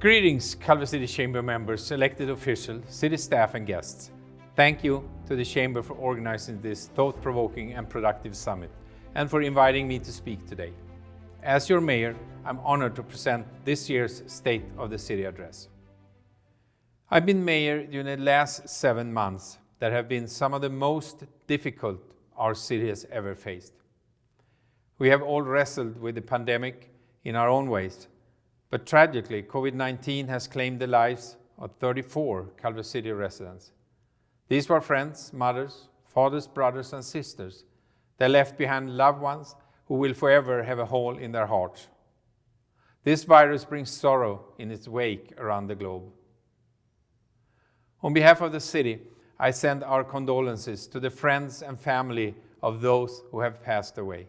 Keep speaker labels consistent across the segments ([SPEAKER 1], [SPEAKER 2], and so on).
[SPEAKER 1] Greetings, Culver City Chamber members, elected officials, city staff and guests. Thank you to the Chamber for organizing this thought-provoking and productive summit and for inviting me to speak today. As your mayor, I'm honored to present this year's State of the City Address. I've been mayor during the last 7 months that have been some of the most difficult our city has ever faced. We have all wrestled with the pandemic in our own ways, but tragically, COVID-19 has claimed the lives of 34 Culver City residents. These were friends, mothers, fathers, brothers, and sisters. They left behind loved ones who will forever have a hole in their hearts. This virus brings sorrow in its wake around the globe. On behalf of the city, I send our condolences to the friends and family of those who have passed away.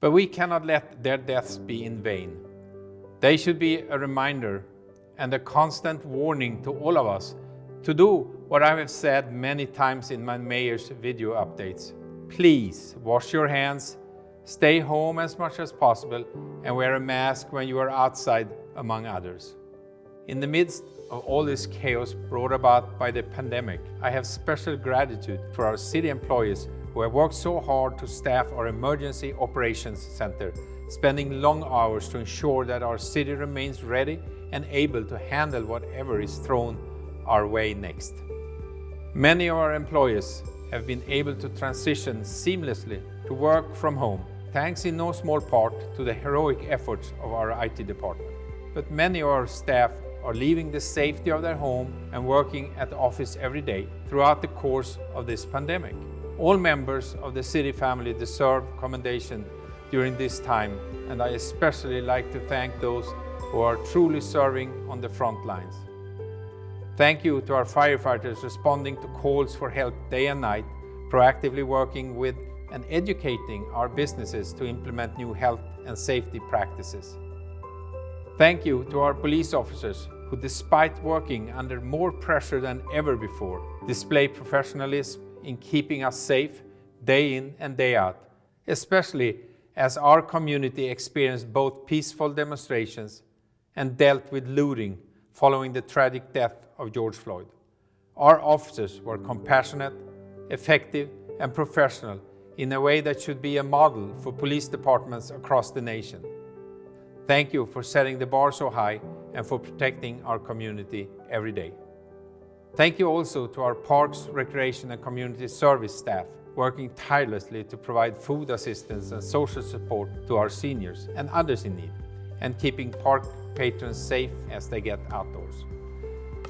[SPEAKER 1] But we cannot let their deaths be in vain. They should be a reminder and a constant warning to all of us to do what I have said many times in my mayor's video updates. Please wash your hands, stay home as much as possible, and wear a mask when you are outside, among others. In the midst of all this chaos brought about by the pandemic, I have special gratitude for our city employees who have worked so hard to staff our Emergency Operations Center, spending long hours to ensure that our city remains ready and able to handle whatever is thrown our way next. Many of our employees have been able to transition seamlessly to work from home, thanks in no small part to the heroic efforts of our IT department. But many of our staff are leaving the safety of their home and working at the office every day throughout the course of this pandemic. All members of the city family deserve commendation during this time, and I especially like to thank those who are truly serving on the front lines. Thank you to our firefighters responding to calls for help day and night, proactively working with and educating our businesses to implement new health and safety practices. Thank you to our police officers who, despite working under more pressure than ever before, display professionalism in keeping us safe day in and day out, especially as our community experienced both peaceful demonstrations and dealt with looting following the tragic death of George Floyd. Our officers were compassionate, effective, and professional in a way that should be a model for police departments across the nation. Thank you for setting the bar so high and for protecting our community every day. Thank you also to our Parks, Recreation and Community Service staff, working tirelessly to provide food assistance and social support to our seniors and others in need, and keeping park patrons safe as they get outdoors.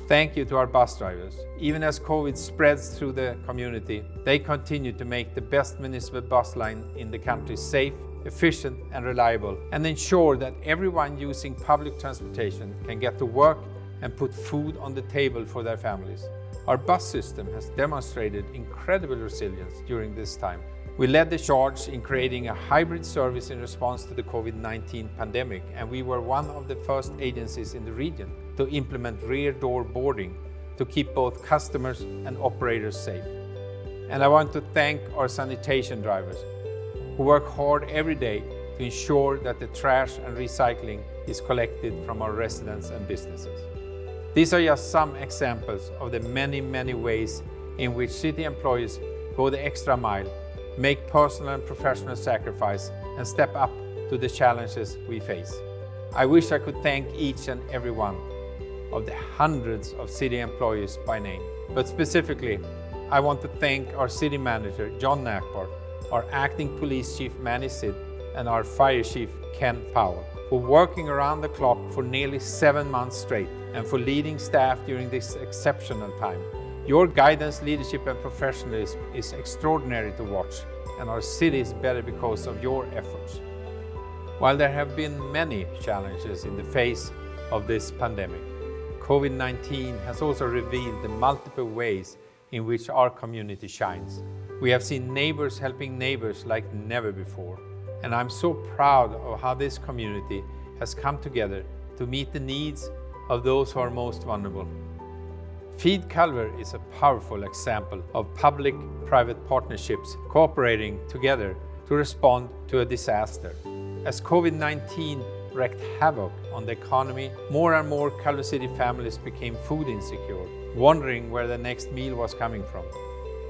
[SPEAKER 1] Thank you to our bus drivers. Even as COVID spreads through the community, they continue to make the best municipal bus line in the country safe, efficient and reliable, and ensure that everyone using public transportation can get to work and put food on the table for their families. Our bus system has demonstrated incredible resilience during this time. We led the charge in creating a hybrid service in response to the COVID-19 pandemic, and we were one of the first agencies in the region to implement rear door boarding to keep both customers and operators safe. And I want to thank our sanitation drivers who work hard every day to ensure that the trash and recycling is collected from our residents and businesses. These are just some examples of the many, many ways in which city employees go the extra mile, make personal and professional sacrifice, and step up to the challenges we face. I wish I could thank each and every one of the hundreds of city employees by name. But specifically, I want to thank our city manager, John Nackbar, our acting police chief, Manny Sid, and our fire chief, Ken Powell, for working around the clock for nearly 7 months straight and for leading staff during this exceptional time. Your guidance, leadership, and professionalism is extraordinary to watch, and our city is better because of your efforts. While there have been many challenges in the face of this pandemic, COVID-19 has also revealed the multiple ways in which our community shines. We have seen neighbors helping neighbors like never before, and I'm so proud of how this community has come together to meet the needs of those who are most vulnerable. Feed Culver is a powerful example of public-private partnerships cooperating together to respond to a disaster. As COVID-19 wreaked havoc on the economy, more and more Culver City families became food insecure, wondering where the next meal was coming from.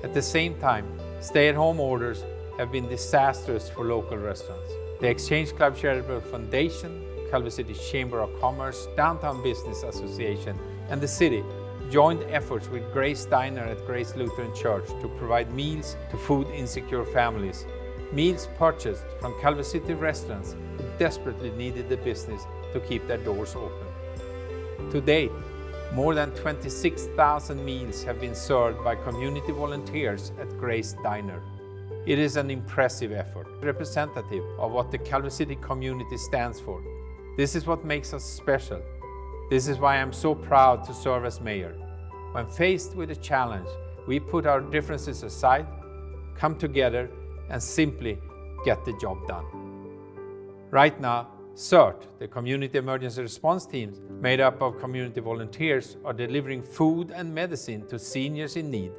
[SPEAKER 1] At the same time, stay-at-home orders have been disastrous for local restaurants. The Exchange Club Charitable Foundation, Culver City Chamber of Commerce, Downtown Business Association, and the city joined efforts with Grace Diner at Grace Lutheran Church to provide meals to food-insecure families. Meals purchased from Culver City restaurants who desperately needed the business to keep their doors open. To date, more than 26,000 meals have been served by community volunteers at Grace Diner. It is an impressive effort, representative of what the Culver City community stands for. This is what makes us special. This is why I'm so proud to serve as mayor. When faced with a challenge, we put our differences aside, come together, and simply get the job done. Right now, CERT, the Community Emergency Response Teams, made up of community volunteers, are delivering food and medicine to seniors in need.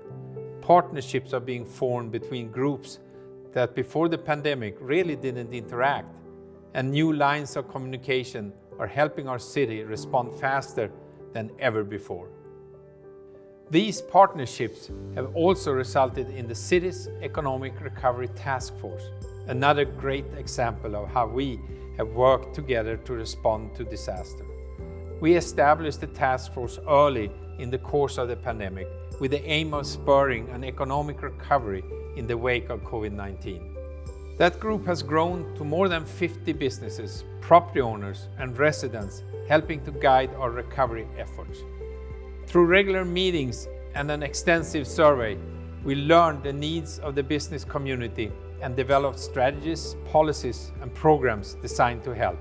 [SPEAKER 1] Partnerships are being formed between groups that before the pandemic really didn't interact, and new lines of communication are helping our city respond faster than ever before. These partnerships have also resulted in the city's Economic Recovery Task Force, another great example of how we have worked together to respond to disaster. We established the task force early in the course of the pandemic with the aim of spurring an economic recovery in the wake of COVID-19. That group has grown to more than 50 businesses, property owners, and residents, helping to guide our recovery efforts. Through regular meetings and an extensive survey, we learned the needs of the business community and developed strategies, policies, and programs designed to help.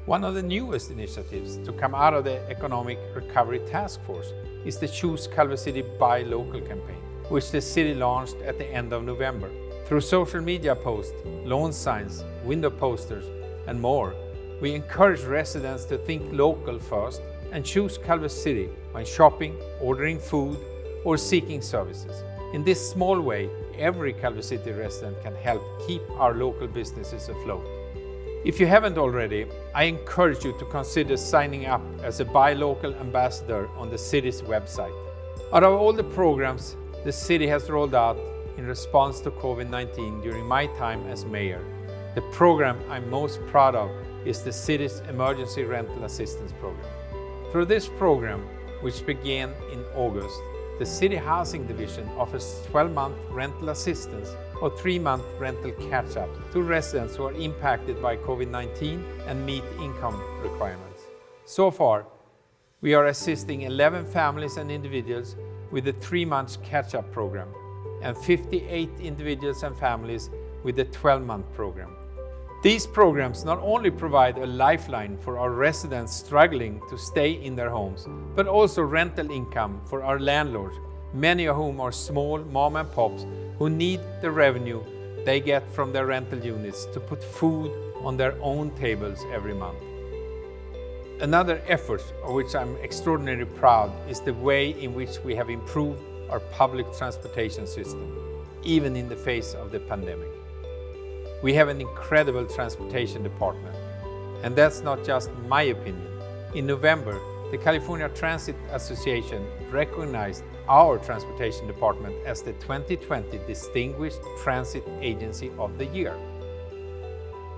[SPEAKER 1] One of the newest initiatives to come out of the Economic Recovery Task Force is the Choose Culver City Buy Local campaign, which the city launched at the end of November. Through social media posts, lawn signs, window posters, and more, we encourage residents to think local first and choose Culver City when shopping, ordering food, or seeking services. In this small way, every Culver City resident can help keep our local businesses afloat. If you haven't already, I encourage you to consider signing up as a Buy Local ambassador on the city's website. Out of all the programs the city has rolled out in response to COVID-19 during my time as mayor, the program I'm most proud of is the city's Emergency Rental Assistance Program. Through this program, which began in August, the City Housing Division offers 12-month rental assistance or 3-month rental catch-up to residents who are impacted by COVID-19 and meet income requirements. So far, we are assisting 11 families and individuals with the 3-month catch-up program and 58 individuals and families with the 12-month program. These programs not only provide a lifeline for our residents struggling to stay in their homes, but also rental income for our landlords, many of whom are small mom and pops who need the revenue they get from their rental units to put food on their own tables every month. Another effort of which I'm extraordinarily proud is the way in which we have improved our public transportation system, even in the face of the pandemic. We have an incredible transportation department, and that's not just my opinion. In November, the California Transit Association recognized our transportation department as the 2020 Distinguished Transit Agency of the Year.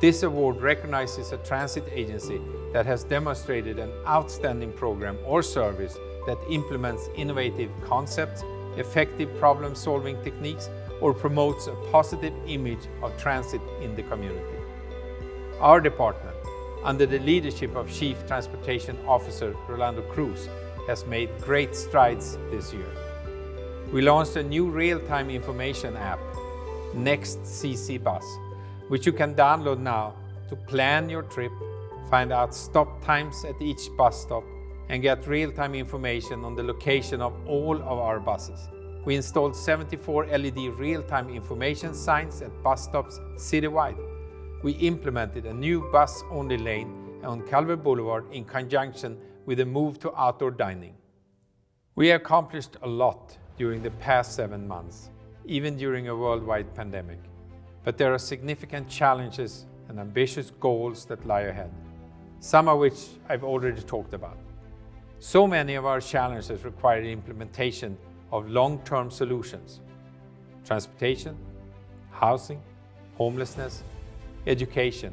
[SPEAKER 1] This award recognizes a transit agency that has demonstrated an outstanding program or service that implements innovative concepts, effective problem-solving techniques, or promotes a positive image of transit in the community. Our department, under the leadership of Chief Transportation Officer Rolando Cruz, has made great strides this year. We launched a new real-time information app, NextCC Bus, which you can download now to plan your trip, find out stop times at each bus stop, and get real-time information on the location of all of our buses. We installed 74 LED real-time information signs at bus stops citywide. We implemented a new bus-only lane on Culver Boulevard in conjunction with a move to outdoor dining. We accomplished a lot during the past 7 months, even during a worldwide pandemic. But there are significant challenges and ambitious goals that lie ahead, some of which I've already talked about. So many of our challenges require the implementation of long-term solutions: transportation, housing, homelessness, education,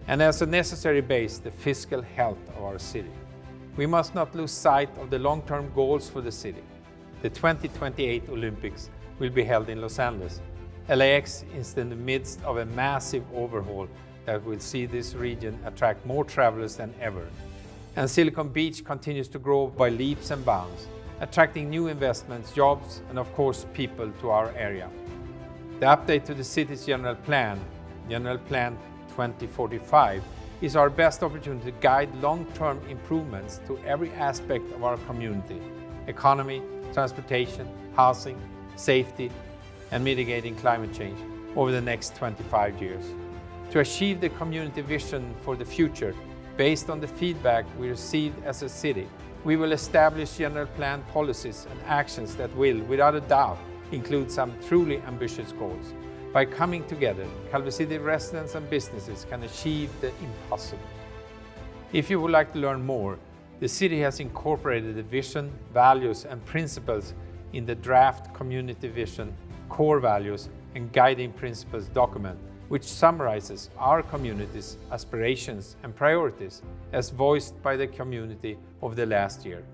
[SPEAKER 1] and as a necessary base, the fiscal health of our city. We must not lose sight of the long-term goals for the city. The 2028 Olympics will be held in Los Angeles. LAX is in the midst of a massive overhaul that will see this region attract more travelers than ever. And Silicon Beach continues to grow by leaps and bounds, attracting new investments, jobs, and of course people to our area. The update to the city's General Plan 2045, is our best opportunity to guide long-term improvements to every aspect of our community: economy, transportation, housing, safety, and mitigating climate change over the next 25 years. To achieve the community vision for the future, based on the feedback we received as a city, we will establish general plan policies and actions that will, without a doubt, include some truly ambitious goals. By coming together, Culver City residents and businesses can achieve the impossible. If you would like to learn more, the city has incorporated the vision, values, and principles in the draft Community Vision, Core Values, and Guiding Principles document, which summarizes our community's aspirations and priorities as voiced by the community over the last year.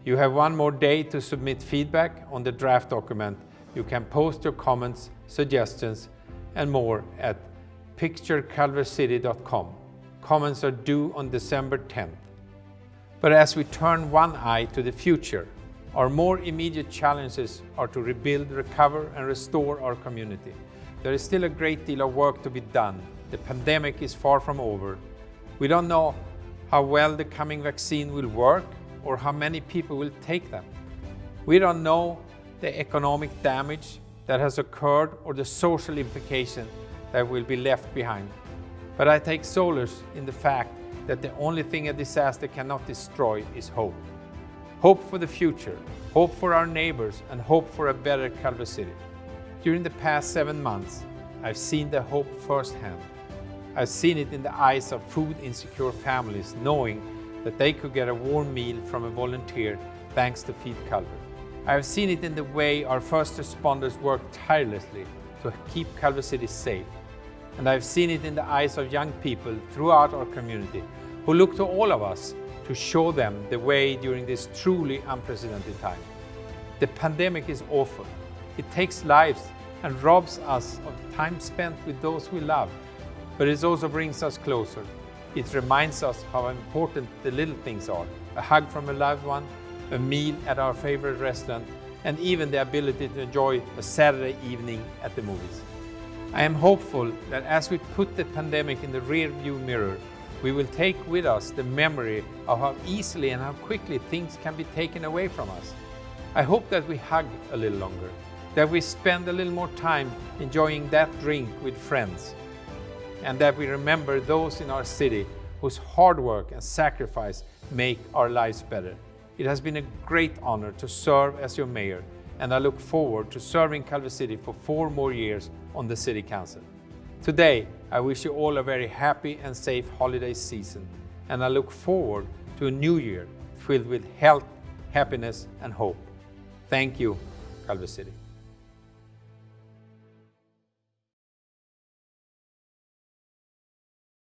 [SPEAKER 1] You have one more day to submit feedback on the draft document. You can post your comments, suggestions, and more at pictureculvercity.com. Comments are due on December 10th. But as we turn one eye to the future, our more immediate challenges are to rebuild, recover, and restore our community. There is still a great deal of work to be done. The pandemic is far from over. We don't know how well the coming vaccine will work or how many people will take them. We don't know the economic damage that has occurred or the social implication that will be left behind. But I take solace in the fact that the only thing a disaster cannot destroy is hope. Hope for the future, hope for our neighbors, and hope for a better Culver City. During the past 7 months, I've seen the hope firsthand. I've seen it in the eyes of food-insecure families, knowing that they could get a warm meal from a volunteer thanks to Feed Culver. I've seen it in the way our first responders work tirelessly to keep Culver City safe. And I've seen it in the eyes of young people throughout our community who look to all of us to show them the way during this truly unprecedented time. The pandemic is awful. It takes lives and robs us of time spent with those we love. But it also brings us closer. It reminds us how important the little things are: a hug from a loved one, a meal at our favorite restaurant, and even the ability to enjoy a Saturday evening at the movies. I am hopeful that as we put the pandemic in the rear-view mirror, we will take with us the memory of how easily and how quickly things can be taken away from us. I hope that we hug a little longer, that we spend a little more time enjoying that drink with friends, and that we remember those in our city whose hard work and sacrifice make our lives better. It has been a great honor to serve as your mayor, and I look forward to serving Culver City for 4 more years on the City Council. Today, I wish you all a very happy and safe holiday season, and I look forward to a new year filled with health, happiness, and hope. Thank you, Culver City.